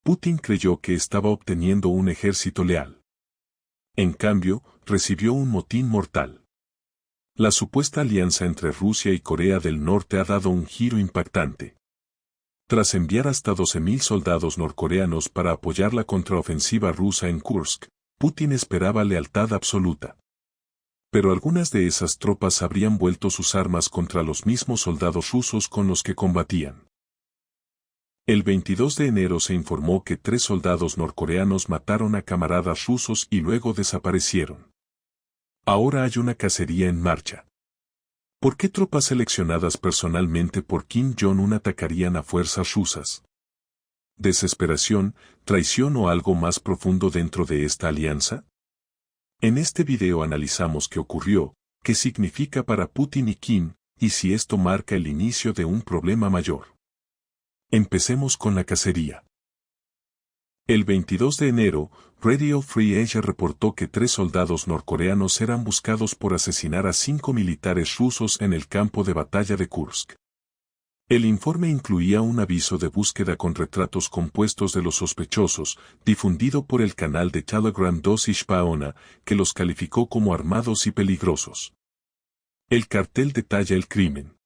Putin creyó que estaba obteniendo un ejército leal. En cambio, recibió un motín mortal. La supuesta alianza entre Rusia y Corea del Norte ha dado un giro impactante. Tras enviar hasta 12.000 soldados norcoreanos para apoyar la contraofensiva rusa en Kursk, Putin esperaba lealtad absoluta. Pero algunas de esas tropas habrían vuelto sus armas contra los mismos soldados rusos con los que combatían. El 22 de enero se informó que 3 soldados norcoreanos mataron a camaradas rusos y luego desaparecieron. Ahora hay una cacería en marcha. ¿Por qué tropas seleccionadas personalmente por Kim Jong-un atacarían a fuerzas rusas? ¿Desesperación, traición o algo más profundo dentro de esta alianza? En este video analizamos qué ocurrió, qué significa para Putin y Kim, y si esto marca el inicio de un problema mayor. Empecemos con la cacería. El 22 de enero, Radio Free Asia reportó que 3 soldados norcoreanos eran buscados por asesinar a 5 militares rusos en el campo de batalla de Kursk. El informe incluía un aviso de búsqueda con retratos compuestos de los sospechosos, difundido por el canal de Telegram Dosish Paona, que los calificó como armados y peligrosos. El cartel detalla el crimen.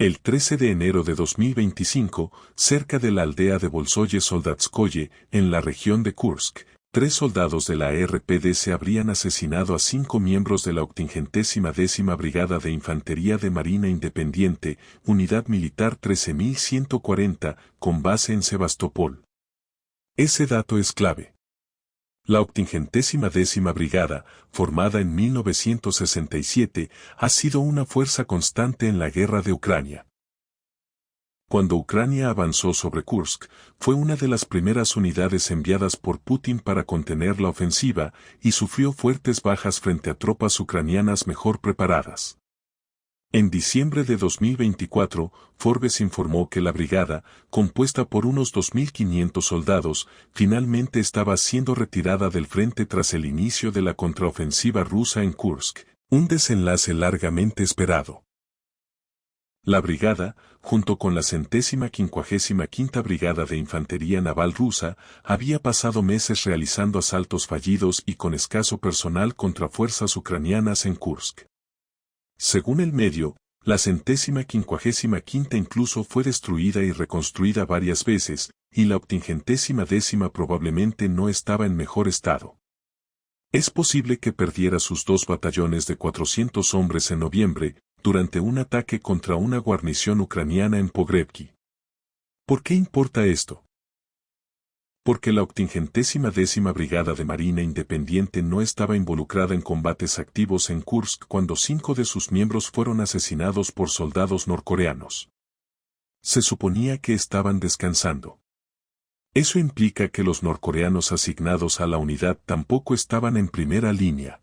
El 13 de enero de 2025, cerca de la aldea de Bolsoye Soldatskoye, en la región de Kursk, 3 soldados de la RPD habrían asesinado a 5 miembros de la 80ª Brigada de Infantería de Marina Independiente, Unidad Militar 13.140, con base en Sebastopol. Ese dato es clave. La 80ª Brigada, formada en 1967, ha sido una fuerza constante en la guerra de Ucrania. Cuando Ucrania avanzó sobre Kursk, fue una de las primeras unidades enviadas por Putin para contener la ofensiva y sufrió fuertes bajas frente a tropas ucranianas mejor preparadas. En diciembre de 2024, Forbes informó que la brigada, compuesta por unos 2.500 soldados, finalmente estaba siendo retirada del frente tras el inicio de la contraofensiva rusa en Kursk, un desenlace largamente esperado. La brigada, junto con la 155ª Brigada de Infantería Naval rusa, había pasado meses realizando asaltos fallidos y con escaso personal contra fuerzas ucranianas en Kursk. Según el medio, la 155ª incluso fue destruida y reconstruida varias veces, y la 80ª probablemente no estaba en mejor estado. Es posible que perdiera sus 2 batallones de 400 hombres en noviembre, durante un ataque contra una guarnición ucraniana en Pogrevki. ¿Por qué importa esto? Porque la 80ª Brigada de Marina Independiente no estaba involucrada en combates activos en Kursk cuando 5 de sus miembros fueron asesinados por soldados norcoreanos. Se suponía que estaban descansando. Eso implica que los norcoreanos asignados a la unidad tampoco estaban en primera línea.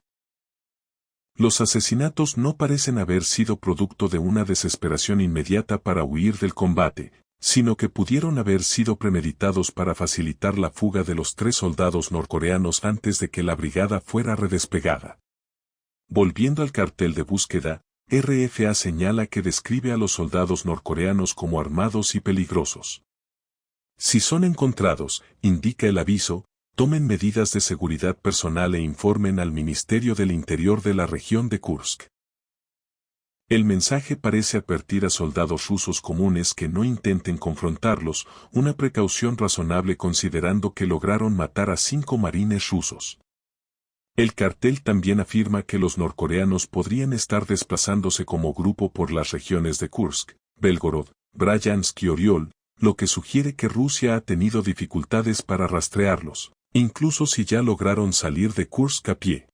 Los asesinatos no parecen haber sido producto de una desesperación inmediata para huir del combate, sino que pudieron haber sido premeditados para facilitar la fuga de los 3 soldados norcoreanos antes de que la brigada fuera redespegada. Volviendo al cartel de búsqueda, RFA señala que describe a los soldados norcoreanos como armados y peligrosos. Si son encontrados, indica el aviso, tomen medidas de seguridad personal e informen al Ministerio del Interior de la región de Kursk. El mensaje parece advertir a soldados rusos comunes que no intenten confrontarlos, una precaución razonable considerando que lograron matar a 5 marines rusos. El cartel también afirma que los norcoreanos podrían estar desplazándose como grupo por las regiones de Kursk, Belgorod, Bryansk y Oriol, lo que sugiere que Rusia ha tenido dificultades para rastrearlos, incluso si ya lograron salir de Kursk a pie.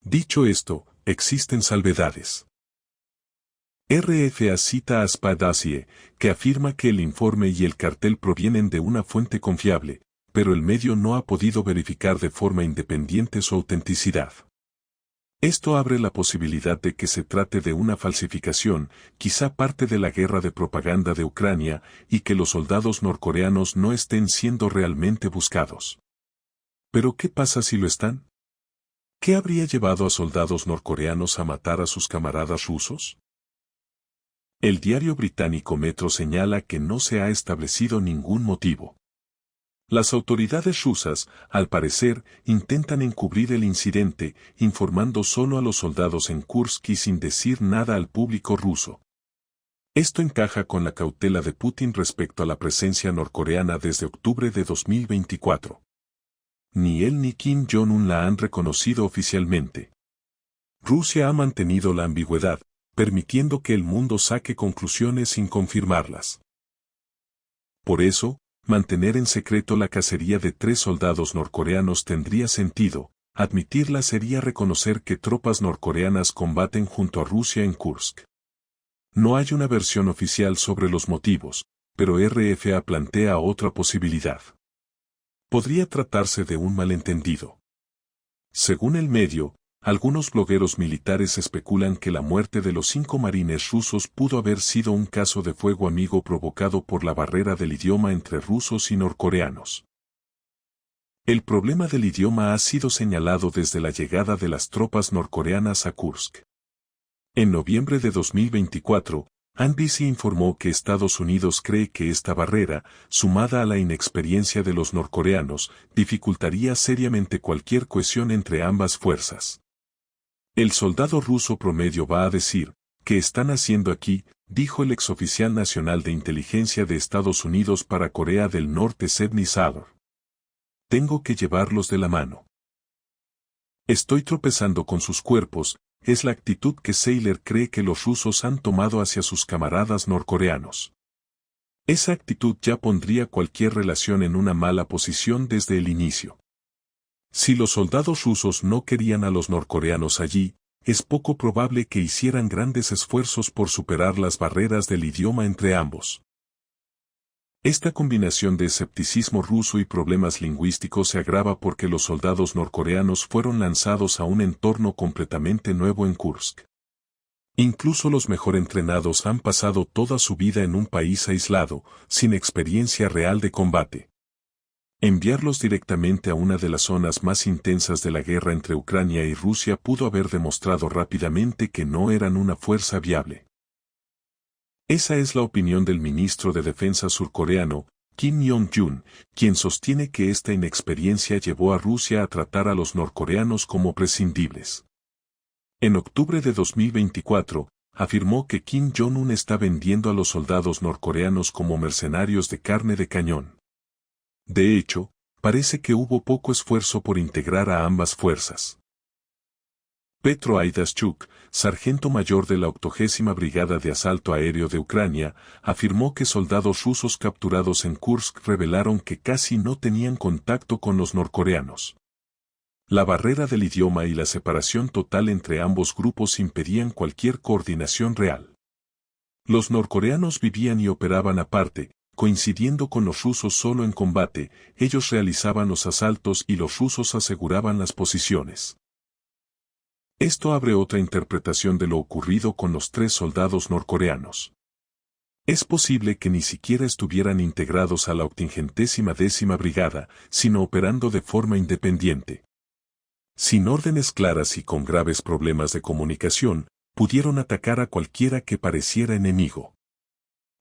Dicho esto, existen salvedades. RFA cita a Spadacie, que afirma que el informe y el cartel provienen de una fuente confiable, pero el medio no ha podido verificar de forma independiente su autenticidad. Esto abre la posibilidad de que se trate de una falsificación, quizá parte de la guerra de propaganda de Ucrania, y que los soldados norcoreanos no estén siendo realmente buscados. ¿Pero qué pasa si lo están? ¿Qué habría llevado a soldados norcoreanos a matar a sus camaradas rusos? El diario británico Metro señala que no se ha establecido ningún motivo. Las autoridades rusas, al parecer, intentan encubrir el incidente, informando solo a los soldados en Kursk y sin decir nada al público ruso. Esto encaja con la cautela de Putin respecto a la presencia norcoreana desde octubre de 2024. Ni él ni Kim Jong-un la han reconocido oficialmente. Rusia ha mantenido la ambigüedad, permitiendo que el mundo saque conclusiones sin confirmarlas. Por eso, mantener en secreto la cacería de 3 soldados norcoreanos tendría sentido, admitirla sería reconocer que tropas norcoreanas combaten junto a Rusia en Kursk. No hay una versión oficial sobre los motivos, pero RFA plantea otra posibilidad. Podría tratarse de un malentendido. Según el medio, algunos blogueros militares especulan que la muerte de los 5 marines rusos pudo haber sido un caso de fuego amigo provocado por la barrera del idioma entre rusos y norcoreanos. El problema del idioma ha sido señalado desde la llegada de las tropas norcoreanas a Kursk. En noviembre de 2024, NBC informó que Estados Unidos cree que esta barrera, sumada a la inexperiencia de los norcoreanos, dificultaría seriamente cualquier cohesión entre ambas fuerzas. El soldado ruso promedio va a decir, ¿qué están haciendo aquí?, dijo el exoficial nacional de inteligencia de Estados Unidos para Corea del Norte Sidney Sador. Tengo que llevarlos de la mano. Estoy tropezando con sus cuerpos, es la actitud que Sailor cree que los rusos han tomado hacia sus camaradas norcoreanos. Esa actitud ya pondría cualquier relación en una mala posición desde el inicio. Si los soldados rusos no querían a los norcoreanos allí, es poco probable que hicieran grandes esfuerzos por superar las barreras del idioma entre ambos. Esta combinación de escepticismo ruso y problemas lingüísticos se agrava porque los soldados norcoreanos fueron lanzados a un entorno completamente nuevo en Kursk. Incluso los mejor entrenados han pasado toda su vida en un país aislado, sin experiencia real de combate. Enviarlos directamente a una de las zonas más intensas de la guerra entre Ucrania y Rusia pudo haber demostrado rápidamente que no eran una fuerza viable. Esa es la opinión del ministro de Defensa surcoreano, Kim Yong-jun, quien sostiene que esta inexperiencia llevó a Rusia a tratar a los norcoreanos como prescindibles. En octubre de 2024, afirmó que Kim Jong-un está vendiendo a los soldados norcoreanos como mercenarios de carne de cañón. De hecho, parece que hubo poco esfuerzo por integrar a ambas fuerzas. Petro Aidaschuk, sargento mayor de la 80ª Brigada de Asalto Aéreo de Ucrania, afirmó que soldados rusos capturados en Kursk revelaron que casi no tenían contacto con los norcoreanos. La barrera del idioma y la separación total entre ambos grupos impedían cualquier coordinación real. Los norcoreanos vivían y operaban aparte, coincidiendo con los rusos solo en combate, ellos realizaban los asaltos y los rusos aseguraban las posiciones. Esto abre otra interpretación de lo ocurrido con los 3 soldados norcoreanos. Es posible que ni siquiera estuvieran integrados a la 80ª Brigada, sino operando de forma independiente. Sin órdenes claras y con graves problemas de comunicación, pudieron atacar a cualquiera que pareciera enemigo.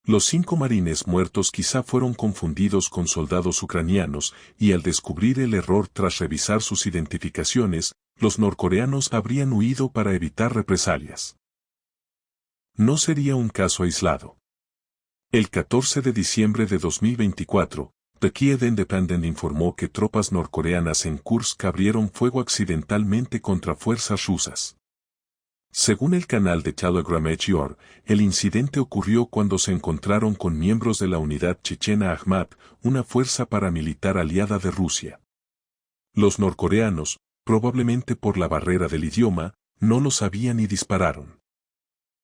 Los 5 marines muertos quizá fueron confundidos con soldados ucranianos, y al descubrir el error tras revisar sus identificaciones, los norcoreanos habrían huido para evitar represalias. No sería un caso aislado. El 14 de diciembre de 2024, The Kiev Independent informó que tropas norcoreanas en Kursk abrieron fuego accidentalmente contra fuerzas rusas. Según el canal de Telegram HR, el incidente ocurrió cuando se encontraron con miembros de la unidad chechena Akhmat, una fuerza paramilitar aliada de Rusia. Los norcoreanos, probablemente por la barrera del idioma, no lo sabían y dispararon.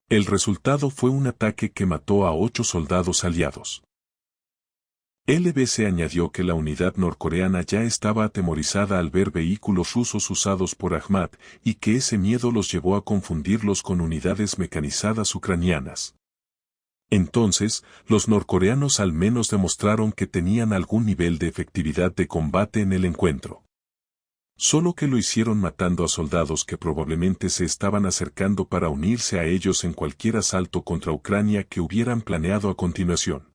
El resultado fue un ataque que mató a 8 soldados aliados. LBC añadió que la unidad norcoreana ya estaba atemorizada al ver vehículos rusos usados por Akhmat y que ese miedo los llevó a confundirlos con unidades mecanizadas ucranianas. Entonces, los norcoreanos al menos demostraron que tenían algún nivel de efectividad de combate en el encuentro. Solo que lo hicieron matando a soldados que probablemente se estaban acercando para unirse a ellos en cualquier asalto contra Ucrania que hubieran planeado a continuación.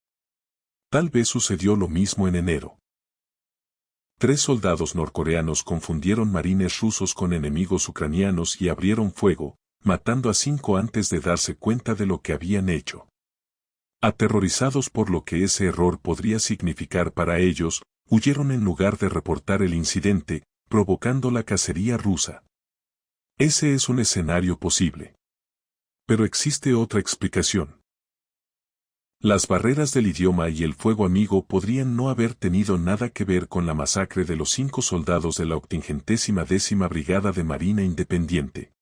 Tal vez sucedió lo mismo en enero. 3 soldados norcoreanos confundieron marines rusos con enemigos ucranianos y abrieron fuego, matando a 5 antes de darse cuenta de lo que habían hecho. Aterrorizados por lo que ese error podría significar para ellos, huyeron en lugar de reportar el incidente, provocando la cacería rusa. Ese es un escenario posible. Pero existe otra explicación. Las barreras del idioma y el fuego amigo podrían no haber tenido nada que ver con la masacre de los 5 soldados de la 80ª Brigada de Marina Independiente.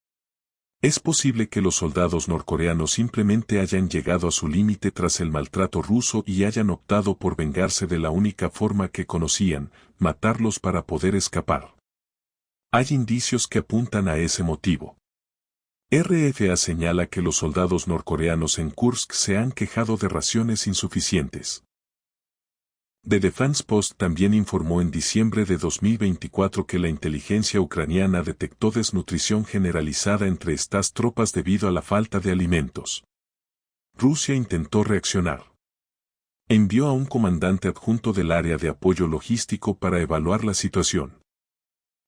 Es posible que los soldados norcoreanos simplemente hayan llegado a su límite tras el maltrato ruso y hayan optado por vengarse de la única forma que conocían, matarlos para poder escapar. Hay indicios que apuntan a ese motivo. RFA señala que los soldados norcoreanos en Kursk se han quejado de raciones insuficientes. The Defense Post también informó en diciembre de 2024 que la inteligencia ucraniana detectó desnutrición generalizada entre estas tropas debido a la falta de alimentos. Rusia intentó reaccionar. Envió a un comandante adjunto del área de apoyo logístico para evaluar la situación.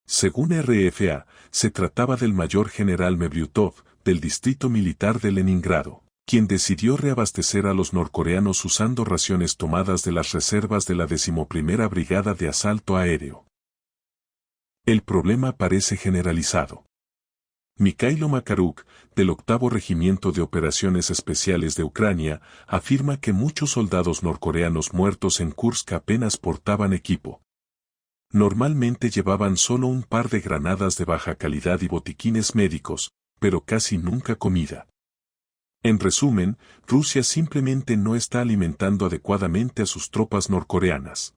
Según RFA, se trataba del mayor general Mevlyutov, del distrito militar de Leningrado, quien decidió reabastecer a los norcoreanos usando raciones tomadas de las reservas de la 11ª Brigada de Asalto Aéreo. El problema parece generalizado. Mikhailo Makaruk, del 8º Regimiento de Operaciones Especiales de Ucrania, afirma que muchos soldados norcoreanos muertos en Kursk apenas portaban equipo. Normalmente llevaban solo un par de granadas de baja calidad y botiquines médicos, pero casi nunca comida. En resumen, Rusia simplemente no está alimentando adecuadamente a sus tropas norcoreanas.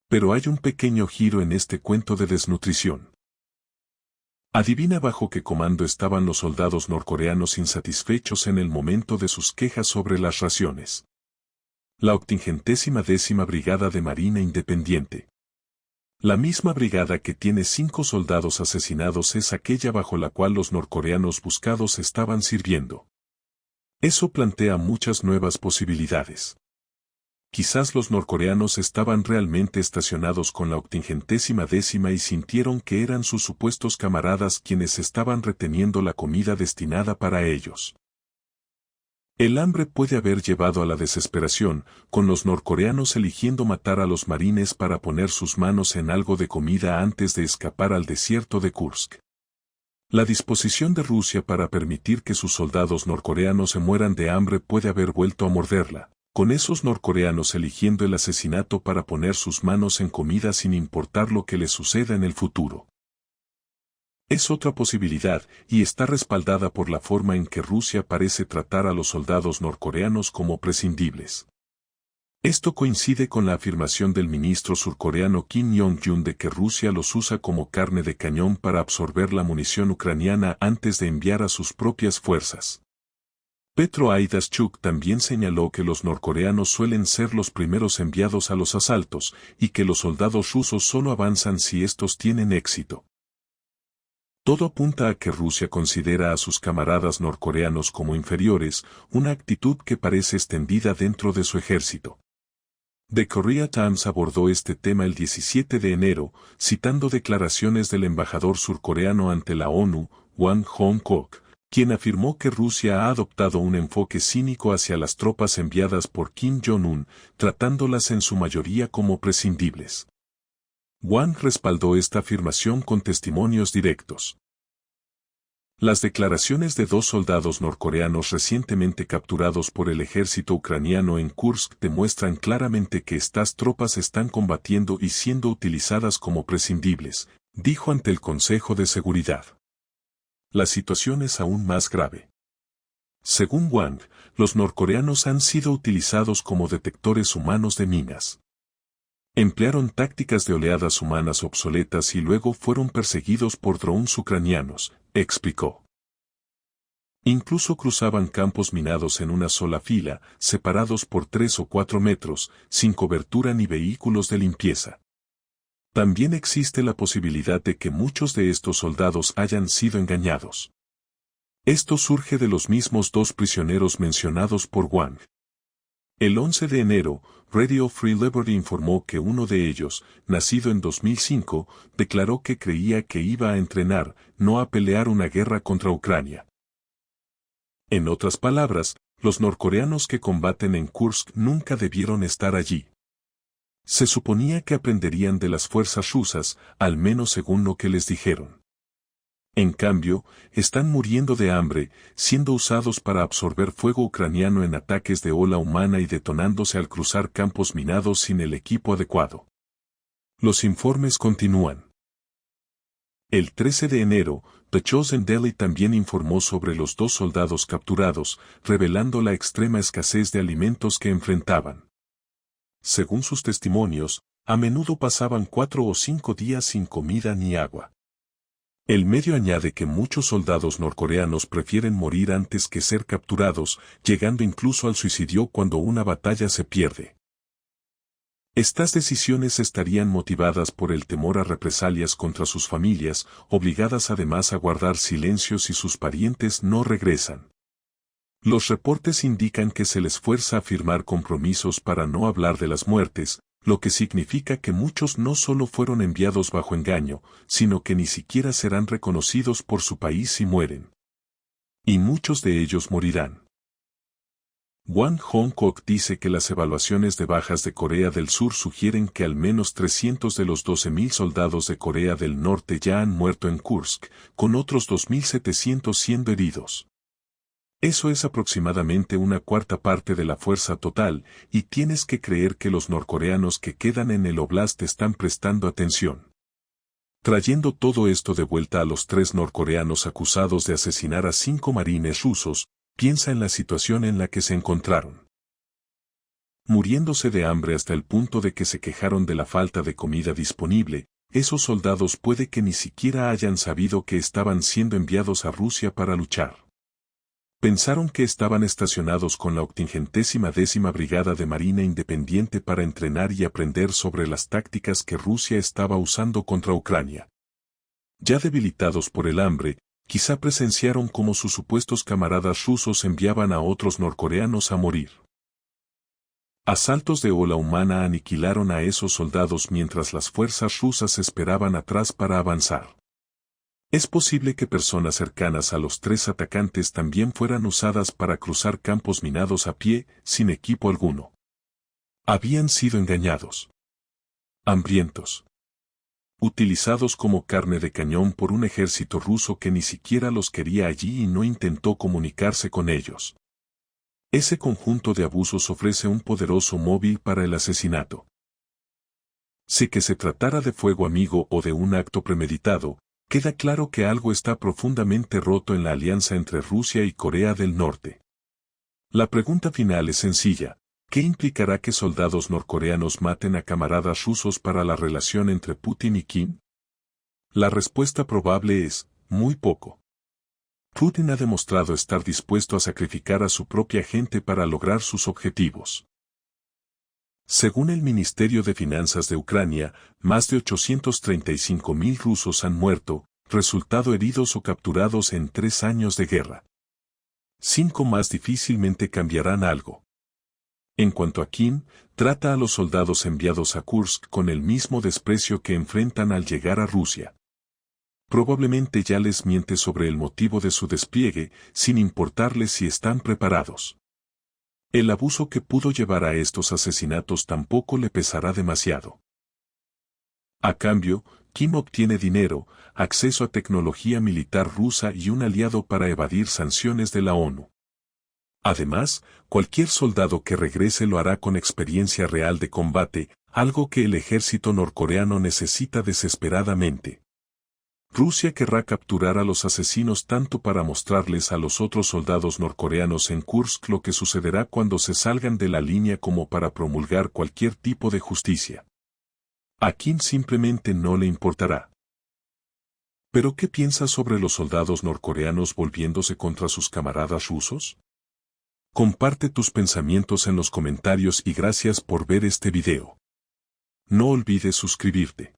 Pero hay un pequeño giro en este cuento de desnutrición. Adivina bajo qué comando estaban los soldados norcoreanos insatisfechos en el momento de sus quejas sobre las raciones. La 80ª Brigada de Marina Independiente. La misma brigada que tiene 5 soldados asesinados es aquella bajo la cual los norcoreanos buscados estaban sirviendo. Eso plantea muchas nuevas posibilidades. Quizás los norcoreanos estaban realmente estacionados con la 80ª y sintieron que eran sus supuestos camaradas quienes estaban reteniendo la comida destinada para ellos. El hambre puede haber llevado a la desesperación, con los norcoreanos eligiendo matar a los marines para poner sus manos en algo de comida antes de escapar al desierto de Kursk. La disposición de Rusia para permitir que sus soldados norcoreanos se mueran de hambre puede haber vuelto a morderla, con esos norcoreanos eligiendo el asesinato para poner sus manos en comida sin importar lo que les suceda en el futuro. Es otra posibilidad y está respaldada por la forma en que Rusia parece tratar a los soldados norcoreanos como prescindibles. Esto coincide con la afirmación del ministro surcoreano Kim Jong-un de que Rusia los usa como carne de cañón para absorber la munición ucraniana antes de enviar a sus propias fuerzas. Petro Aidashchuk también señaló que los norcoreanos suelen ser los primeros enviados a los asaltos y que los soldados rusos solo avanzan si estos tienen éxito. Todo apunta a que Rusia considera a sus camaradas norcoreanos como inferiores, una actitud que parece extendida dentro de su ejército. The Korea Times abordó este tema el 17 de enero, citando declaraciones del embajador surcoreano ante la ONU, Wang Hong-kok, quien afirmó que Rusia ha adoptado un enfoque cínico hacia las tropas enviadas por Kim Jong-un, tratándolas en su mayoría como prescindibles. Wang respaldó esta afirmación con testimonios directos. Las declaraciones de 2 soldados norcoreanos recientemente capturados por el ejército ucraniano en Kursk demuestran claramente que estas tropas están combatiendo y siendo utilizadas como prescindibles, dijo ante el Consejo de Seguridad. La situación es aún más grave. Según Wang, los norcoreanos han sido utilizados como detectores humanos de minas. Emplearon tácticas de oleadas humanas obsoletas y luego fueron perseguidos por drones ucranianos, explicó. Incluso cruzaban campos minados en una sola fila, separados por 3 o 4 metros, sin cobertura ni vehículos de limpieza. También existe la posibilidad de que muchos de estos soldados hayan sido engañados. Esto surge de los mismos 2 prisioneros mencionados por Wang. El 11 de enero, Radio Free Liberty informó que uno de ellos, nacido en 2005, declaró que creía que iba a entrenar, no a pelear una guerra contra Ucrania. En otras palabras, los norcoreanos que combaten en Kursk nunca debieron estar allí. Se suponía que aprenderían de las fuerzas rusas, al menos según lo que les dijeron. En cambio, están muriendo de hambre, siendo usados para absorber fuego ucraniano en ataques de ola humana y detonándose al cruzar campos minados sin el equipo adecuado. Los informes continúan. El 13 de enero, The Chosen Daily también informó sobre los 2 soldados capturados, revelando la extrema escasez de alimentos que enfrentaban. Según sus testimonios, a menudo pasaban 4 o 5 días sin comida ni agua. El medio añade que muchos soldados norcoreanos prefieren morir antes que ser capturados, llegando incluso al suicidio cuando una batalla se pierde. Estas decisiones estarían motivadas por el temor a represalias contra sus familias, obligadas además a guardar silencio si sus parientes no regresan. Los reportes indican que se les fuerza a firmar compromisos para no hablar de las muertes, lo que significa que muchos no solo fueron enviados bajo engaño, sino que ni siquiera serán reconocidos por su país si mueren. Y muchos de ellos morirán. Won Hong-kok dice que las evaluaciones de bajas de Corea del Sur sugieren que al menos 300 de los 12.000 soldados de Corea del Norte ya han muerto en Kursk, con otros 2.700 siendo heridos. Eso es aproximadamente una cuarta parte de la fuerza total, y tienes que creer que los norcoreanos que quedan en el oblast están prestando atención. Trayendo todo esto de vuelta a los 3 norcoreanos acusados de asesinar a 5 marines rusos, piensa en la situación en la que se encontraron. Muriéndose de hambre hasta el punto de que se quejaron de la falta de comida disponible, esos soldados puede que ni siquiera hayan sabido que estaban siendo enviados a Rusia para luchar. Pensaron que estaban estacionados con la 80ª Brigada de Marina Independiente para entrenar y aprender sobre las tácticas que Rusia estaba usando contra Ucrania. Ya debilitados por el hambre, quizá presenciaron cómo sus supuestos camaradas rusos enviaban a otros norcoreanos a morir. Asaltos de ola humana aniquilaron a esos soldados mientras las fuerzas rusas esperaban atrás para avanzar. Es posible que personas cercanas a los 3 atacantes también fueran usadas para cruzar campos minados a pie, sin equipo alguno. Habían sido engañados. Hambrientos. Utilizados como carne de cañón por un ejército ruso que ni siquiera los quería allí y no intentó comunicarse con ellos. Ese conjunto de abusos ofrece un poderoso móvil para el asesinato. Si que se tratara de fuego amigo o de un acto premeditado, queda claro que algo está profundamente roto en la alianza entre Rusia y Corea del Norte. La pregunta final es sencilla: ¿qué implicará que soldados norcoreanos maten a camaradas rusos para la relación entre Putin y Kim? La respuesta probable es, muy poco. Putin ha demostrado estar dispuesto a sacrificar a su propia gente para lograr sus objetivos. Según el Ministerio de Finanzas de Ucrania, más de 835.000 rusos han muerto, resultado heridos o capturados en 3 años de guerra. 5 más difícilmente cambiarán algo. En cuanto a Kim, trata a los soldados enviados a Kursk con el mismo desprecio que enfrentan al llegar a Rusia. Probablemente ya les miente sobre el motivo de su despliegue, sin importarles si están preparados. El abuso que pudo llevar a estos asesinatos tampoco le pesará demasiado. A cambio, Kim obtiene dinero, acceso a tecnología militar rusa y un aliado para evadir sanciones de la ONU. Además, cualquier soldado que regrese lo hará con experiencia real de combate, algo que el ejército norcoreano necesita desesperadamente. Rusia querrá capturar a los asesinos tanto para mostrarles a los otros soldados norcoreanos en Kursk lo que sucederá cuando se salgan de la línea como para promulgar cualquier tipo de justicia. A Kim simplemente no le importará. ¿Pero qué piensas sobre los soldados norcoreanos volviéndose contra sus camaradas rusos? Comparte tus pensamientos en los comentarios y gracias por ver este video. No olvides suscribirte.